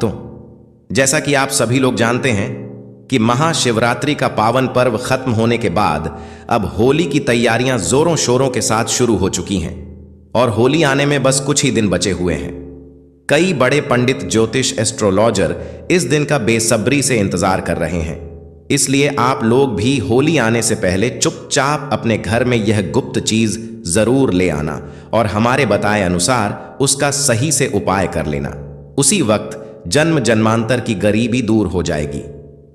भक्तों, जैसा कि आप सभी लोग जानते हैं कि महाशिवरात्रि का पावन पर्व खत्म होने के बाद अब होली की तैयारियां जोरों शोरों के साथ शुरू हो चुकी हैं और होली आने में बस कुछ ही दिन बचे हुए हैं। कई बड़े पंडित, ज्योतिष, एस्ट्रोलॉजर इस दिन का बेसब्री से इंतजार कर रहे हैं। इसलिए आप लोग भी होली आने से पहले चुपचाप अपने घर में यह गुप्त चीज जरूर ले आना और हमारे बताए अनुसार उसका सही से उपाय कर लेना। उसी वक्त जन्म जन्मांतर की गरीबी दूर हो जाएगी।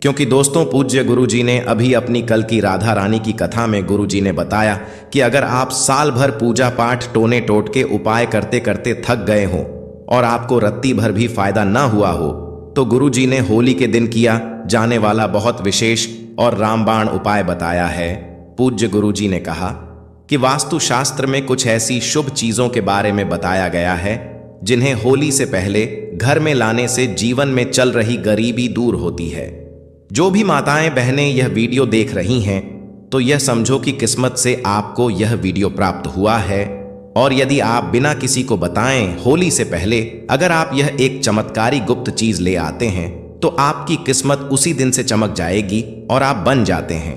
क्योंकि दोस्तों, पूज्य गुरुजी ने अभी अपनी कल की राधा रानी की कथा में गुरुजी ने बताया कि अगर आप साल भर पूजा पाठ, टोने टोटके, उपाय करते करते थक गए हो और आपको रत्ती भर भी फायदा ना हुआ हो, तो गुरुजी ने होली के दिन किया जाने वाला बहुत विशेष और रामबाण उपाय बताया है। पूज्य गुरुजी ने कहा कि वास्तुशास्त्र में कुछ ऐसी शुभ चीजों के बारे में बताया गया है जिन्हें होली से पहले घर में लाने से जीवन में चल रही गरीबी दूर होती है। जो भी माताएं बहनें यह वीडियो देख रही हैं तो यह समझो कि किस्मत से आपको यह वीडियो प्राप्त हुआ है। और यदि आप बिना किसी को बताएं होली से पहले अगर आप यह एक चमत्कारी गुप्त चीज ले आते हैं तो आपकी किस्मत उसी दिन से चमक जाएगी और आप बन जाते हैं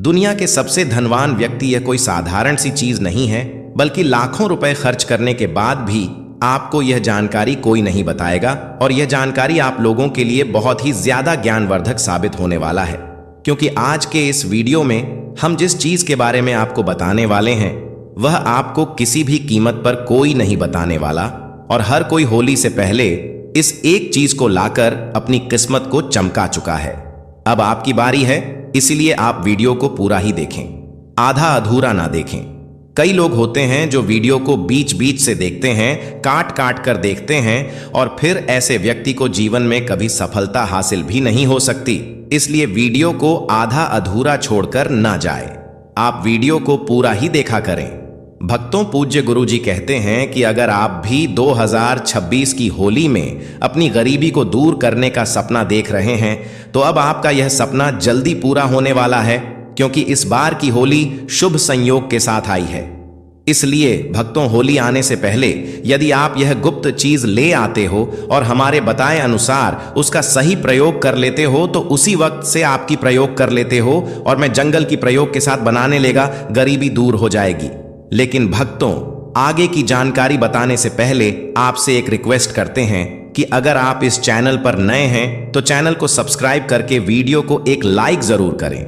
दुनिया के सबसे धनवान व्यक्ति। यह कोई साधारण सी चीज नहीं है, बल्कि लाखों रुपए खर्च करने के बाद भी आपको यह जानकारी कोई नहीं बताएगा और यह जानकारी आप लोगों के लिए बहुत ही ज्यादा ज्ञानवर्धक साबित होने वाला है। क्योंकि आज के इस वीडियो में हम जिस चीज के बारे में आपको बताने वाले हैं वह आपको किसी भी कीमत पर कोई नहीं बताने वाला और हर कोई होली से पहले इस एक चीज को लाकर अपनी किस्मत को चमका चुका है। अब आपकी बारी है, इसीलिए आप वीडियो को पूरा ही देखें, आधा अधूरा ना देखें। कई लोग होते हैं जो वीडियो को बीच बीच से देखते हैं, काट काट कर देखते हैं और फिर ऐसे व्यक्ति को जीवन में कभी सफलता हासिल भी नहीं हो सकती। इसलिए वीडियो को आधा अधूरा छोड़कर ना जाए, आप वीडियो को पूरा ही देखा करें। भक्तों, पूज्य गुरुजी कहते हैं कि अगर आप भी 2026 की होली में अपनी गरीबी को दूर करने का सपना देख रहे हैं तो अब आपका यह सपना जल्दी पूरा होने वाला है, क्योंकि इस बार की होली शुभ संयोग के साथ आई है। इसलिए भक्तों, होली आने से पहले यदि आप यह गुप्त चीज ले आते हो और हमारे बताए अनुसार उसका सही प्रयोग कर लेते हो तो उसी वक्त से आपकी प्रयोग कर लेते हो और मैं जंगल की प्रयोग के साथ बनाने लेगा, गरीबी दूर हो जाएगी। लेकिन भक्तों, आगे की जानकारी बताने से पहले आपसे एक रिक्वेस्ट करते हैं कि अगर आप इस चैनल पर नए हैं तो चैनल को सब्सक्राइब करके वीडियो को एक लाइक जरूर करें।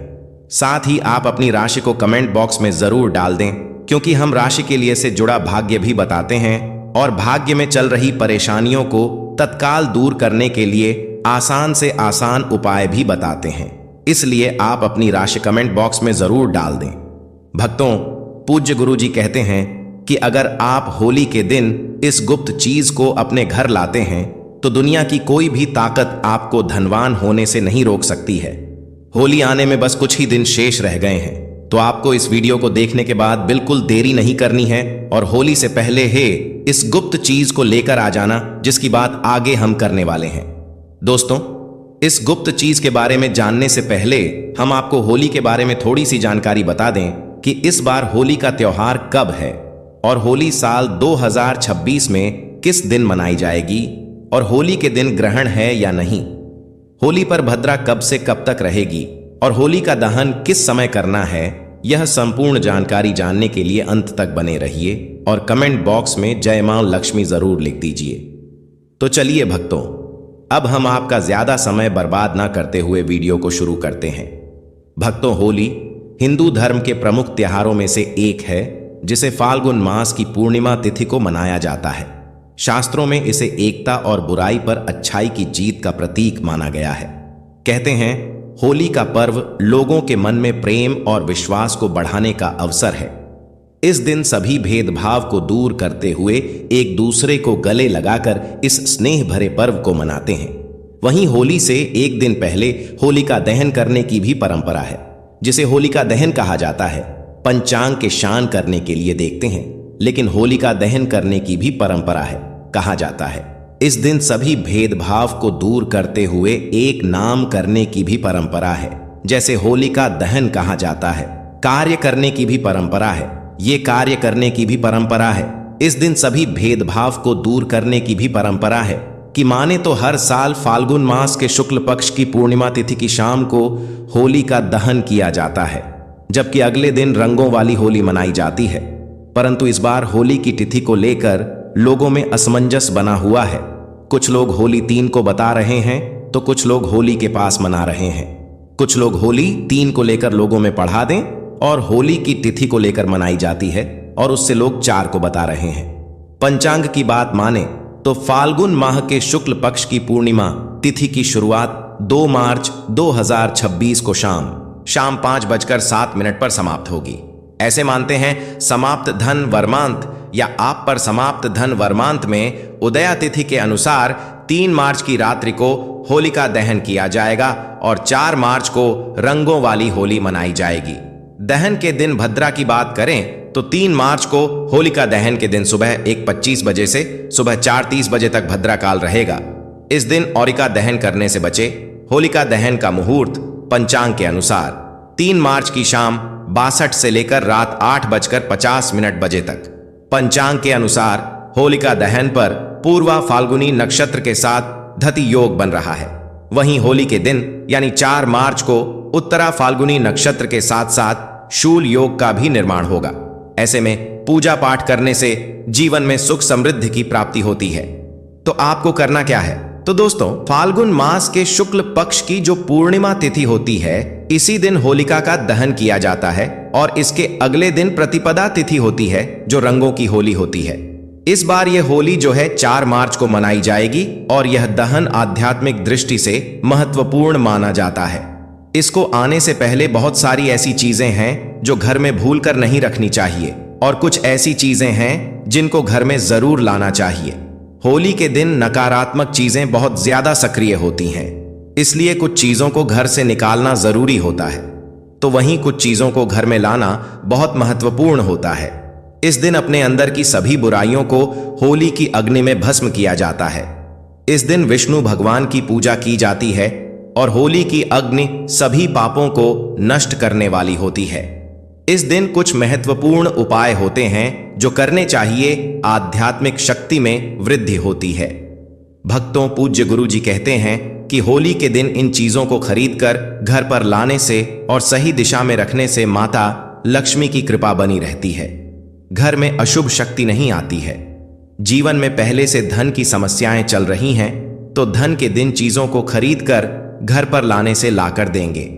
साथ ही आप अपनी राशि को कमेंट बॉक्स में जरूर डाल दें, क्योंकि हम राशि के लिए से जुड़ा भाग्य भी बताते हैं और भाग्य में चल रही परेशानियों को तत्काल दूर करने के लिए आसान से आसान उपाय भी बताते हैं। इसलिए आप अपनी राशि कमेंट बॉक्स में जरूर डाल दें। भक्तों, पूज्य गुरुजी कहते हैं कि अगर आप होली के दिन इस गुप्त चीज को अपने घर लाते हैं तो दुनिया की कोई भी ताकत आपको धनवान होने से नहीं रोक सकती है। होली आने में बस कुछ ही दिन शेष रह गए हैं, तो आपको इस वीडियो को देखने के बाद बिल्कुल देरी नहीं करनी है और होली से पहले ही इस गुप्त चीज को लेकर आ जाना, जिसकी बात आगे हम करने वाले हैं। दोस्तों, इस गुप्त चीज के बारे में जानने से पहले हम आपको होली के बारे में थोड़ी सी जानकारी बता दें कि इस बार होली का त्योहार कब है और होली साल 2026 में किस दिन मनाई जाएगी और होली के दिन ग्रहण है या नहीं, होली पर भद्रा कब से कब तक रहेगी और होली का दहन किस समय करना है। यह संपूर्ण जानकारी जानने के लिए अंत तक बने रहिए और कमेंट बॉक्स में जय मां लक्ष्मी जरूर लिख दीजिए। तो चलिए भक्तों, अब हम आपका ज्यादा समय बर्बाद ना करते हुए वीडियो को शुरू करते हैं। भक्तों, होली हिंदू धर्म के प्रमुख त्योहारों में से एक है जिसे फाल्गुन मास की पूर्णिमा तिथि को मनाया जाता है। शास्त्रों में इसे एकता और बुराई पर अच्छाई की जीत का प्रतीक माना गया है। कहते हैं होली का पर्व लोगों के मन में प्रेम और विश्वास को बढ़ाने का अवसर है। इस दिन सभी भेदभाव को दूर करते हुए एक दूसरे को गले लगाकर इस स्नेह भरे पर्व को मनाते हैं। वहीं होली से एक दिन पहले होलिका दहन करने की भी परंपरा है, जिसे होलिका दहन कहा जाता है। पंचांग के शान करने के लिए देखते हैं, लेकिन होलिका दहन करने की भी परंपरा है। कहा जाता है इस दिन सभी भेदभाव को दूर करते हुए एक नाम करने की भी परंपरा है। जैसे होलिका दहन कहा जाता है, कार्य करने की भी परंपरा है। ये कार्य करने की भी परंपरा है। इस दिन सभी भेदभाव को दूर करने की भी परंपरा है। कि माने तो हर साल फाल्गुन मास के शुक्ल पक्ष की पूर्णिमा तिथि की शाम को होली का दहन किया जाता है, जबकि अगले दिन रंगों वाली होली मनाई जाती है। परंतु इस बार होली की तिथि को लेकर लोगों में असमंजस बना हुआ है। कुछ लोग होली 3 को बता रहे हैं तो कुछ लोग होली के पास मना रहे हैं। कुछ लोग होली 3 को लेकर लोगों में पढ़ा दें और होली की तिथि को लेकर मनाई जाती है और उससे लोग 4 को बता रहे हैं। पंचांग की बात माने तो फाल्गुन माह के शुक्ल पक्ष की पूर्णिमा तिथि की शुरुआत 2 मार्च 2026 को शाम 5:07 पर समाप्त होगी। ऐसे मानते हैं समाप्त धन वर्मांत या आप पर समाप्त धन वर्मांत में उदया तिथि के अनुसार 3 मार्च की रात्रि को होलिका दहन किया जाएगा और 4 मार्च को रंगों वाली होली मनाई जाएगी। दहन के दिन भद्रा की बात करें तो 3 मार्च को होलिका दहन के दिन सुबह 1:25 बजे से सुबह 4:30 बजे तक भद्रा काल रहेगा। इस दिन औरिका दहन करने से बचे। होलिका दहन का मुहूर्त पंचांग के अनुसार 3 मार्च की शाम 62 से लेकर रात 8:50 बजे तक। पंचांग के अनुसार होलिका दहन पर पूर्वा फाल्गुनी नक्षत्र के साथ धति योग बन रहा है। वहीं होली के दिन यानी 4 मार्च को उत्तरा फाल्गुनी नक्षत्र के साथ साथ शूल योग का भी निर्माण होगा। ऐसे में पूजा पाठ करने से जीवन में सुख समृद्धि की प्राप्ति होती है। तो आपको करना क्या है? तो दोस्तों, फाल्गुन मास के शुक्ल पक्ष की जो पूर्णिमा तिथि होती है, इसी दिन होलिका का दहन किया जाता है और इसके अगले दिन प्रतिपदा तिथि होती है जो रंगों की होली होती है। इस बार यह होली जो है 4 मार्च को मनाई जाएगी और यह दहन आध्यात्मिक दृष्टि से महत्वपूर्ण माना जाता है। इसको आने से पहले बहुत सारी ऐसी चीजें हैं जो घर में भूल कर नहीं रखनी चाहिए और कुछ ऐसी चीजें हैं जिनको घर में जरूर लाना चाहिए। होली के दिन नकारात्मक चीजें बहुत ज्यादा सक्रिय होती हैं, इसलिए कुछ चीजों को घर से निकालना जरूरी होता है, तो वहीं कुछ चीजों को घर में लाना बहुत महत्वपूर्ण होता है। इस दिन अपने अंदर की सभी बुराइयों को होली की अग्नि में भस्म किया जाता है। इस दिन विष्णु भगवान की पूजा की जाती है और होली की अग्नि सभी पापों को नष्ट करने वाली होती है। इस दिन कुछ महत्वपूर्ण उपाय होते हैं जो करने चाहिए, आध्यात्मिक शक्ति में वृद्धि होती है। भक्तों, पूज्य गुरु जी कहते हैं कि होली के दिन इन चीजों को खरीदकर घर पर लाने से और सही दिशा में रखने से माता लक्ष्मी की कृपा बनी रहती है। घर में अशुभ शक्ति नहीं आती है। जीवन में पहले से धन की समस्याएं चल रही हैं तो धन के दिन चीजों को खरीदकर घर पर लाने से लाकर देंगे।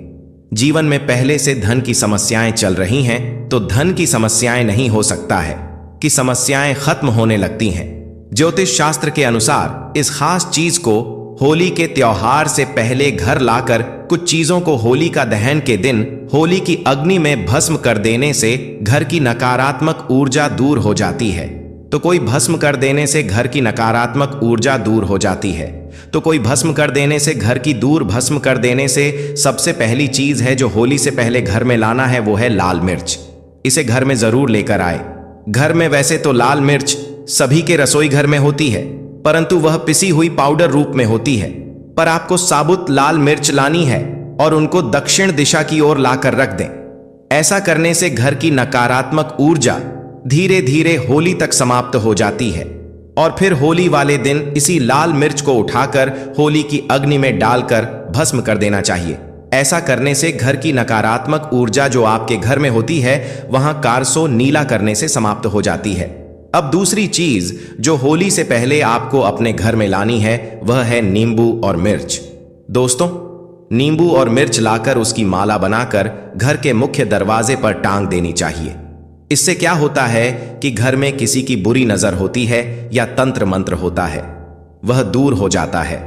जीवन में पहले से धन की समस्याएं चल रही हैं तो धन की समस्याएं नहीं हो सकता है कि समस्याएं खत्म होने लगती हैं। ज्योतिष शास्त्र के अनुसार इस खास चीज को होली के त्योहार से पहले घर लाकर कुछ चीजों को होली का दहन के दिन होली की अग्नि में भस्म कर देने से घर की नकारात्मक ऊर्जा दूर हो जाती है। तो कोई भस्म कर देने से घर की नकारात्मक ऊर्जा दूर हो जाती है, तो कोई भस्म कर देने से घर की भस्म कर देने से सबसे पहली चीज है जो होली से पहले घर में लाना है वो है लाल मिर्च। इसे घर में जरूर लेकर आए। घर में वैसे तो लाल मिर्च सभी के रसोई घर में होती है, परंतु वह पिसी हुई पाउडर रूप में होती है। पर आपको साबुत लाल मिर्च लानी है और उनको दक्षिण दिशा की ओर लाकर रख दें। ऐसा करने से घर की नकारात्मक ऊर्जा धीरे धीरे होली तक समाप्त हो जाती है और फिर होली वाले दिन इसी लाल मिर्च को उठाकर होली की अग्नि में डालकर भस्म कर देना चाहिए। ऐसा करने से घर की नकारात्मक ऊर्जा जो आपके घर में होती है वहां कारसो नीला करने से समाप्त हो जाती है। अब दूसरी चीज जो होली से पहले आपको अपने घर में लानी है वह है नींबू और मिर्च। दोस्तों, नींबू और मिर्च लाकर उसकी माला बनाकर घर के मुख्य दरवाजे पर टांग देनी चाहिए। इससे क्या होता है कि घर में किसी की बुरी नजर होती है या तंत्र मंत्र होता है वह दूर हो जाता है।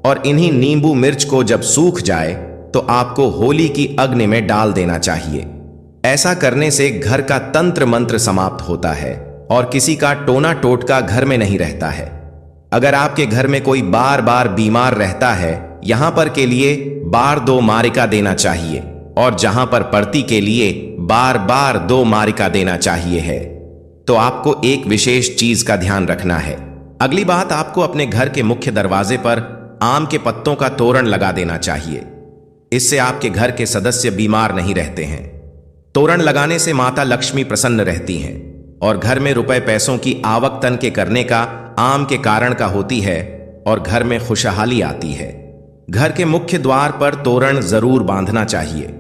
और इन्हीं नींबू मिर्च को जब सूख जाए तो आपको होली की अग्नि में डाल देना चाहिए। ऐसा करने से घर का तंत्र मंत्र समाप्त होता है और किसी का टोना टोटका घर में नहीं रहता है। अगर आपके घर में कोई बार बार बीमार रहता है, यहां पर के लिए बार 2 मारिका देना चाहिए और जहां पर पड़ती के लिए बार बार 2 मारिका देना चाहिए है। तो आपको एक विशेष चीज का ध्यान रखना है। अगली बात, आपको अपने घर के मुख्य दरवाजे पर आम के पत्तों का तोरण लगा देना चाहिए। इससे आपके घर के सदस्य बीमार नहीं रहते हैं। तोरण लगाने से माता लक्ष्मी प्रसन्न रहती हैं और घर में रुपए पैसों की आवक तन के करने का आम के कारण का होती है और घर में खुशहाली आती है। घर के मुख्य द्वार पर तोरण जरूर बांधना चाहिए।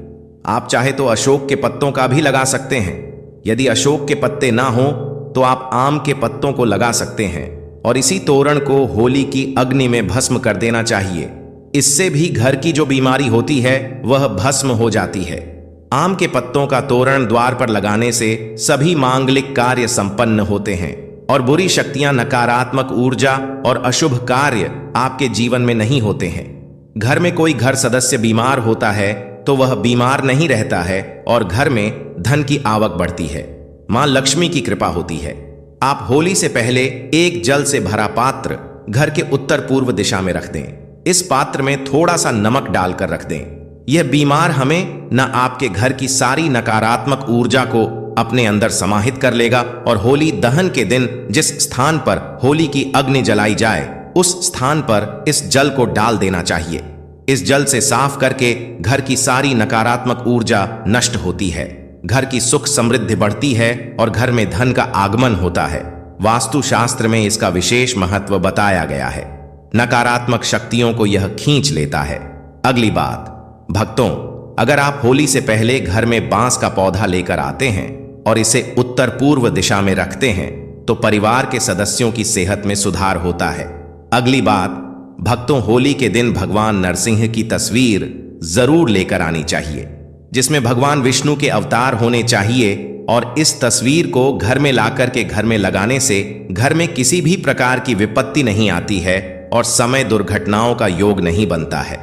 आप चाहे तो अशोक के पत्तों का भी लगा सकते हैं। यदि अशोक के पत्ते ना हो तो आप आम के पत्तों को लगा सकते हैं और इसी तोरण को होली की अग्नि में भस्म कर देना चाहिए। इससे भी घर की जो बीमारी होती है वह भस्म हो जाती है। आम के पत्तों का तोरण द्वार पर लगाने से सभी मांगलिक कार्य संपन्न होते हैं और बुरी शक्तियां, नकारात्मक ऊर्जा और अशुभ कार्य आपके जीवन में नहीं होते हैं। घर में कोई घर सदस्य बीमार होता है तो वह बीमार नहीं रहता है और घर में धन की आवक बढ़ती है। मां लक्ष्मी की कृपा होती है। आप होली से पहले एक जल से भरा पात्र घर के उत्तर पूर्व दिशा में रख दें। इस पात्र में थोड़ा सा नमक डालकर रख दें। यह बीमार हमें न आपके घर की सारी नकारात्मक ऊर्जा को अपने अंदर समाहित कर लेगा और होली दहन के दिन जिस स्थान पर होली की अग्नि जलाई जाए उस स्थान पर इस जल को डाल देना चाहिए। इस जल से साफ करके घर की सारी नकारात्मक ऊर्जा नष्ट होती है, घर की सुख समृद्धि बढ़ती है और घर में धन का आगमन होता है। वास्तुशास्त्र में इसका विशेष महत्व बताया गया है। नकारात्मक शक्तियों को यह खींच लेता है। अगली बात, भक्तों, अगर आप होली से पहले घर में बांस का पौधा लेकर आते हैं और इसे उत्तर पूर्व दिशा में रखते हैं तो परिवार के सदस्यों की सेहत में सुधार होता है। अगली बात, भक्तों, होली के दिन भगवान नरसिंह की तस्वीर जरूर लेकर आनी चाहिए जिसमें भगवान विष्णु के अवतार होने चाहिए और इस तस्वीर को घर में लाकर के घर में लगाने से घर में किसी भी प्रकार की विपत्ति नहीं आती है और समय दुर्घटनाओं का योग नहीं बनता है।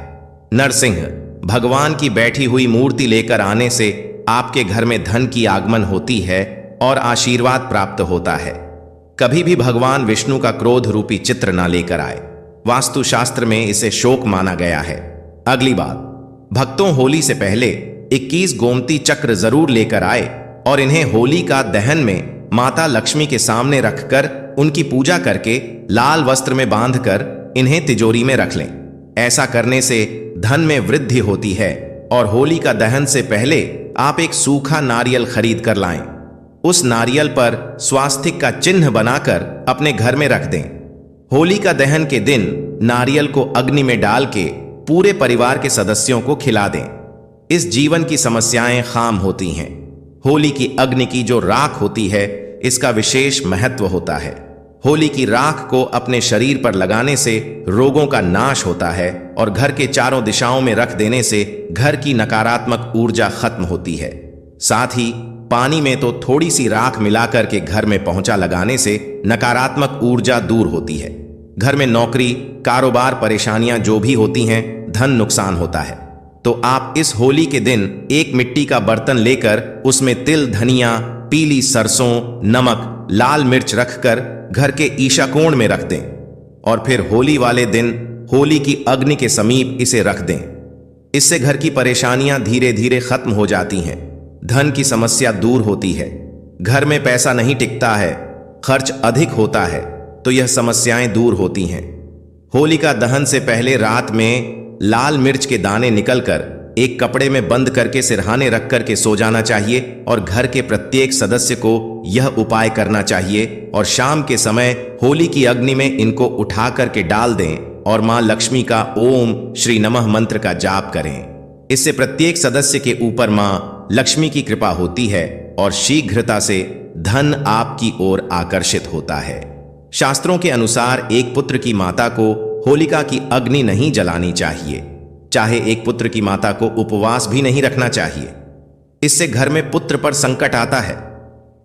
नरसिंह भगवान की बैठी हुई मूर्ति लेकर आने से आपके घर में धन की आगमन होती है और आशीर्वाद प्राप्त होता है। कभी भी भगवान विष्णु का क्रोध रूपी चित्र ना लेकर आए। वास्तुशास्त्र में इसे शोक माना गया है। अगली बात, भक्तों, होली से पहले 21 गोमती चक्र जरूर लेकर आए और इन्हें होली का दहन में माता लक्ष्मी के सामने रखकर उनकी पूजा करके लाल वस्त्र में बांधकर इन्हें तिजोरी में रख लें। ऐसा करने से धन में वृद्धि होती है और होली का दहन से पहले आप एक सूखा नारियल खरीद कर लाएं। उस नारियल पर स्वास्तिक का चिन्ह बनाकर अपने घर में रख दें। होली का दहन के दिन नारियल को अग्नि में डाल के पूरे परिवार के सदस्यों को खिला दें। इस जीवन की समस्याएं खाम होती हैं। होली की अग्नि की जो राख होती है इसका विशेष महत्व होता है। होली की राख को अपने शरीर पर लगाने से रोगों का नाश होता है और घर के चारों दिशाओं में रख देने से घर की नकारात्मक ऊर्जा खत्म होती है। साथ ही पानी में तो थोड़ी सी राख मिलाकर के घर में पोंछा लगाने से नकारात्मक ऊर्जा दूर होती है। घर में नौकरी, कारोबार, परेशानियां जो भी होती हैं, धन नुकसान होता है। तो आप इस होली के दिन एक मिट्टी का बर्तन लेकर उसमें तिल, धनिया, पीली सरसों, नमक, लाल मिर्च रखकर घर के ईशा कोण में रख दें और फिर होली वाले दिन होली की अग्नि के समीप इसे रख दें। इससे घर की परेशानियां धीरे धीरे खत्म हो जाती हैं, धन की समस्या दूर होती है। घर में पैसा नहीं टिकता है, खर्च अधिक होता है, तो यह समस्याएं दूर होती हैं। होलिका दहन से पहले रात में लाल मिर्च के दाने निकलकर एक कपड़े में बंद करके सिरहाने रख करके सो जाना चाहिए और घर के प्रत्येक सदस्य को यह उपाय करना चाहिए और शाम के समय होली की अग्नि में इनको उठा करके डाल दें और मां लक्ष्मी का ओम श्री नमः मंत्र का जाप करें। इससे प्रत्येक सदस्य के ऊपर मां लक्ष्मी की कृपा होती है और शीघ्रता से धन आपकी ओर आकर्षित होता है। शास्त्रों के अनुसार एक पुत्र की माता को होलिका की अग्नि नहीं जलानी चाहिए, चाहे एक पुत्र की माता को उपवास भी नहीं रखना चाहिए। इससे घर में पुत्र पर संकट आता है।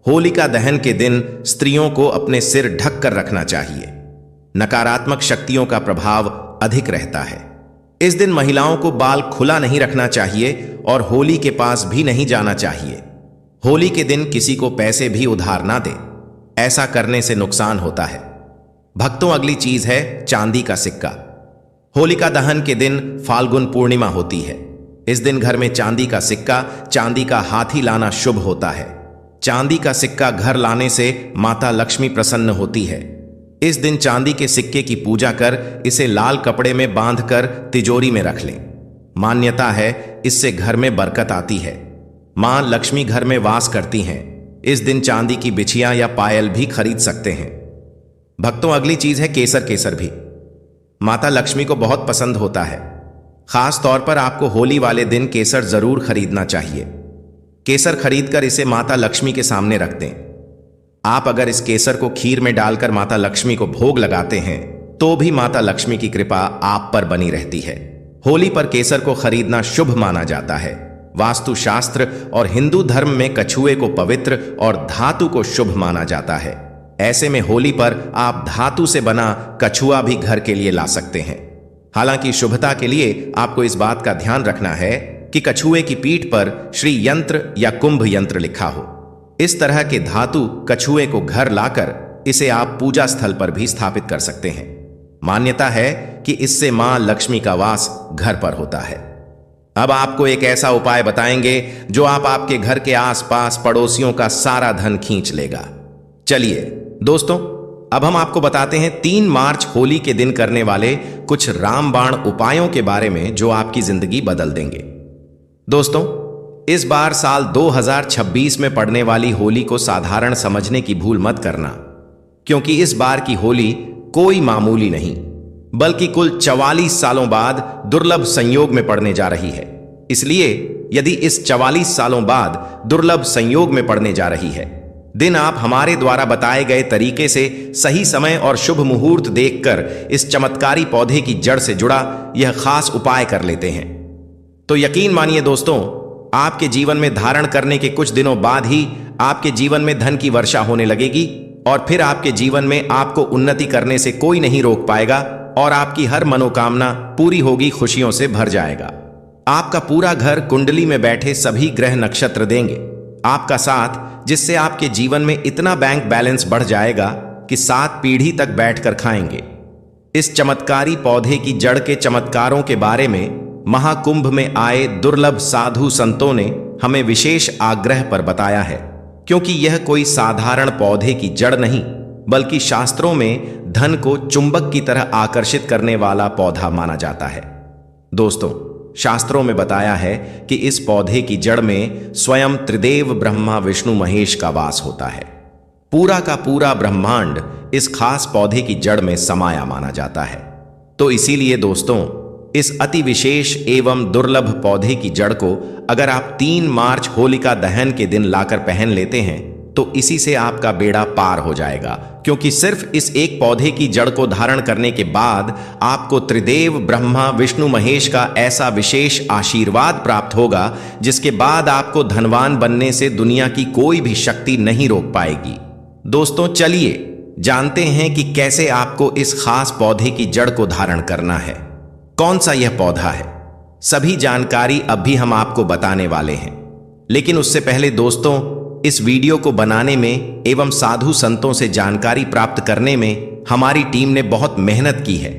होलिका दहन के दिन स्त्रियों को अपने सिर ढक कर रखना चाहिए। नकारात्मक शक्तियों का प्रभाव अधिक रहता है। इस दिन महिलाओं को बाल खुला नहीं रखना चाहिए और होली के पास भी नहीं जाना चाहिए। होली के दिन किसी को पैसे भी उधार ना दें, ऐसा करने से नुकसान होता है। भक्तों, अगली चीज है चांदी का सिक्का। होलिका दहन के दिन फाल्गुन पूर्णिमा होती है। इस दिन घर में चांदी का सिक्का, चांदी का हाथी लाना शुभ होता है। चांदी का सिक्का घर लाने से माता लक्ष्मी प्रसन्न होती है। इस दिन चांदी के सिक्के की पूजा कर इसे लाल कपड़े में बांधकर तिजोरी में रख लें। मान्यता है इससे घर में बरकत आती है। मां लक्ष्मी घर में वास करती हैं। इस दिन चांदी की बिछियां या पायल भी खरीद सकते हैं। भक्तों, अगली चीज है केसर। केसर भी माता लक्ष्मी को बहुत पसंद होता है। खास तौर पर आपको होली वाले दिन केसर जरूर खरीदना चाहिए। केसर खरीदकर इसे माता लक्ष्मी के सामने रख दें। आप अगर इस केसर को खीर में डालकर माता लक्ष्मी को भोग लगाते हैं तो भी माता लक्ष्मी की कृपा आप पर बनी रहती है। होली पर केसर को खरीदना शुभ माना जाता है। वास्तुशास्त्र और हिंदू धर्म में कछुए को पवित्र और धातु को शुभ माना जाता है। ऐसे में होली पर आप धातु से बना कछुआ भी घर के लिए ला सकते हैं। हालांकि शुभता के लिए आपको इस बात का ध्यान रखना है कि कछुए की पीठ पर श्री यंत्र या कुंभ यंत्र लिखा हो। इस तरह के धातु कछुए को घर लाकर इसे आप पूजा स्थल पर भी स्थापित कर सकते हैं। मान्यता है कि इससे मां लक्ष्मी का वास घर पर होता है। अब आपको एक ऐसा उपाय बताएंगे जो आपके घर के आसपास पड़ोसियों का सारा धन खींच लेगा। चलिए दोस्तों, अब हम आपको बताते हैं 3 मार्च होली के दिन करने वाले कुछ रामबाण उपायों के बारे में जो आपकी जिंदगी बदल देंगे। दोस्तों, इस बार साल 2026 में पड़ने वाली होली को साधारण समझने की भूल मत करना, क्योंकि इस बार की होली कोई मामूली नहीं बल्कि कुल 44 सालों बाद दुर्लभ संयोग में पड़ने जा रही है। इसलिए यदि इस 44 सालों बाद दुर्लभ संयोग में पड़ने जा रही है, दिन आप हमारे द्वारा बताए गए तरीके से सही समय और शुभ मुहूर्त देखकर इस चमत्कारी पौधे की जड़ से जुड़ा यह खास उपाय कर लेते हैं, तो यकीन मानिए दोस्तों, आपके जीवन में धारण करने के कुछ दिनों बाद ही आपके जीवन में धन की वर्षा होने लगेगी और फिर आपके जीवन में आपको उन्नति करने से कोई नहीं रोक पाएगा और आपकी हर मनोकामना पूरी होगी, खुशियों से भर जाएगा। आपका पूरा घर कुंडली में बैठे सभी ग्रह नक्षत्र देंगे आपका साथ, जिससे आपके जीवन में इतना बैंक बैलेंस बढ़ जाएगा कि 7 पीढ़ी तक बैठकर खाएंगे। इस चमत्कारी पौधे की जड़ के चमत्कारों के बारे में महाकुंभ में आए दुर्लभ साधु संतों ने हमें विशेष आग्रह पर बताया है, क्योंकि यह कोई साधारण पौधे की जड़ नहीं बल्कि शास्त्रों में धन को चुंबक की तरह आकर्षित करने वाला पौधा माना जाता है। दोस्तों, शास्त्रों में बताया है कि इस पौधे की जड़ में स्वयं त्रिदेव ब्रह्मा विष्णु महेश का वास होता है। पूरा का पूरा ब्रह्मांड इस खास पौधे की जड़ में समाया माना जाता है। तो इसीलिए दोस्तों, इस अति विशेष एवं दुर्लभ पौधे की जड़ को अगर आप 3 मार्च होलिका दहन के दिन लाकर पहन लेते हैं तो इसी से आपका बेड़ा पार हो जाएगा, क्योंकि सिर्फ इस एक पौधे की जड़ को धारण करने के बाद आपको त्रिदेव ब्रह्मा विष्णु महेश का ऐसा विशेष आशीर्वाद प्राप्त होगा जिसके बाद आपको धनवान बनने से दुनिया की कोई भी शक्ति नहीं रोक पाएगी। दोस्तों, चलिए जानते हैं कि कैसे आपको इस खास पौधे की जड़ को धारण करना है। कौन सा यह पौधा है, सभी जानकारी अब भी हम आपको बताने वाले हैं। लेकिन उससे पहले दोस्तों, इस वीडियो को बनाने में एवं साधु संतों से जानकारी प्राप्त करने में हमारी टीम ने बहुत मेहनत की है,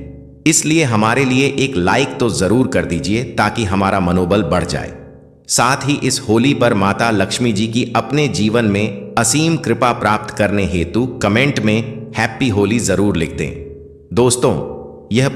इसलिए हमारे लिए एक लाइक तो जरूर कर दीजिए ताकि हमारा मनोबल बढ़ जाए। साथ ही इस होली पर माता लक्ष्मी जी की अपने जीवन में असीम कृपा प्राप्त करने हेतु कमेंट में हैप्पी होली जरूर लिख दें। दोस्तों, यह